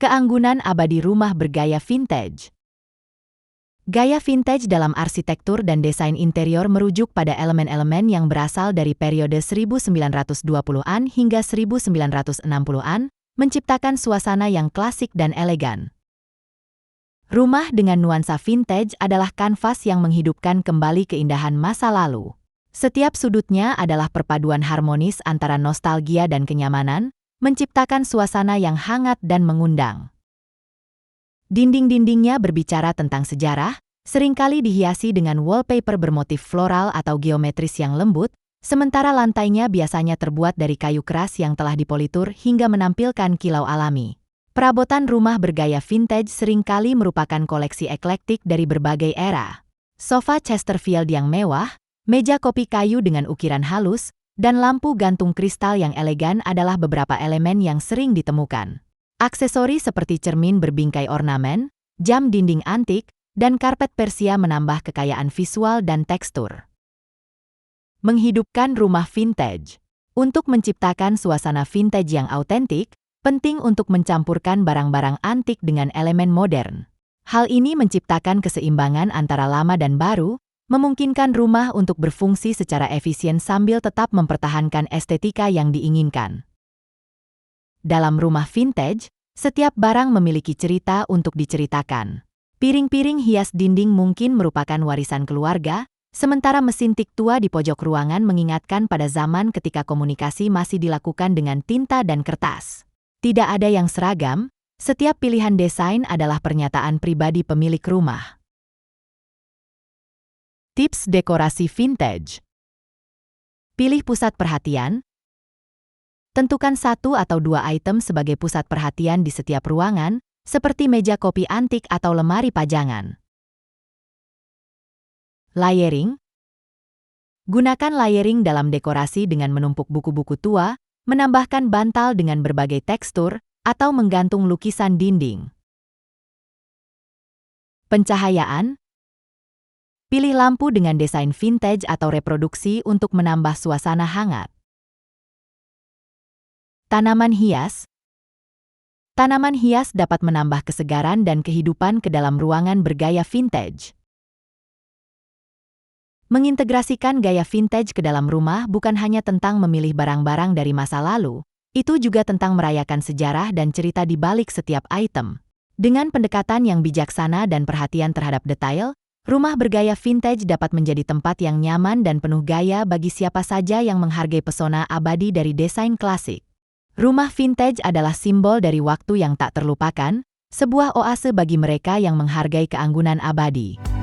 Keanggunan abadi rumah bergaya vintage. Gaya vintage dalam arsitektur dan desain interior merujuk pada elemen-elemen yang berasal dari periode 1920-an hingga 1960-an, menciptakan suasana yang klasik dan elegan. Rumah dengan nuansa vintage adalah kanvas yang menghidupkan kembali keindahan masa lalu. Setiap sudutnya adalah perpaduan harmonis antara nostalgia dan kenyamanan, menciptakan suasana yang hangat dan mengundang. Dinding-dindingnya berbicara tentang sejarah, seringkali dihiasi dengan wallpaper bermotif floral atau geometris yang lembut, sementara lantainya biasanya terbuat dari kayu keras yang telah dipolitur hingga menampilkan kilau alami. Perabotan rumah bergaya vintage seringkali merupakan koleksi eklektik dari berbagai era. Sofa Chesterfield yang mewah, meja kopi kayu dengan ukiran halus, dan lampu gantung kristal yang elegan adalah beberapa elemen yang sering ditemukan. Aksesori seperti cermin berbingkai ornamen, jam dinding antik, dan karpet Persia menambah kekayaan visual dan tekstur. Menghidupkan rumah vintage. Untuk menciptakan suasana vintage yang autentik, penting untuk mencampurkan barang-barang antik dengan elemen modern. Hal ini menciptakan keseimbangan antara lama dan baru, memungkinkan rumah untuk berfungsi secara efisien sambil tetap mempertahankan estetika yang diinginkan. Dalam rumah vintage, setiap barang memiliki cerita untuk diceritakan. Piring-piring hias dinding mungkin merupakan warisan keluarga, sementara mesin tik tua di pojok ruangan mengingatkan pada zaman ketika komunikasi masih dilakukan dengan tinta dan kertas. Tidak ada yang seragam, setiap pilihan desain adalah pernyataan pribadi pemilik rumah. Tips dekorasi vintage. Pilih pusat perhatian. Tentukan 1 atau 2 item sebagai pusat perhatian di setiap ruangan, seperti meja kopi antik atau lemari pajangan. Layering. Gunakan layering dalam dekorasi dengan menumpuk buku-buku tua, menambahkan bantal dengan berbagai tekstur, atau menggantung lukisan dinding. Pencahayaan. Pilih lampu dengan desain vintage atau reproduksi untuk menambah suasana hangat. Tanaman hias. Tanaman hias dapat menambah kesegaran dan kehidupan ke dalam ruangan bergaya vintage. Mengintegrasikan gaya vintage ke dalam rumah bukan hanya tentang memilih barang-barang dari masa lalu, itu juga tentang merayakan sejarah dan cerita di balik setiap item. Dengan pendekatan yang bijaksana dan perhatian terhadap detail, rumah bergaya vintage dapat menjadi tempat yang nyaman dan penuh gaya bagi siapa saja yang menghargai pesona abadi dari desain klasik. Rumah vintage adalah simbol dari waktu yang tak terlupakan, sebuah oase bagi mereka yang menghargai keanggunan abadi.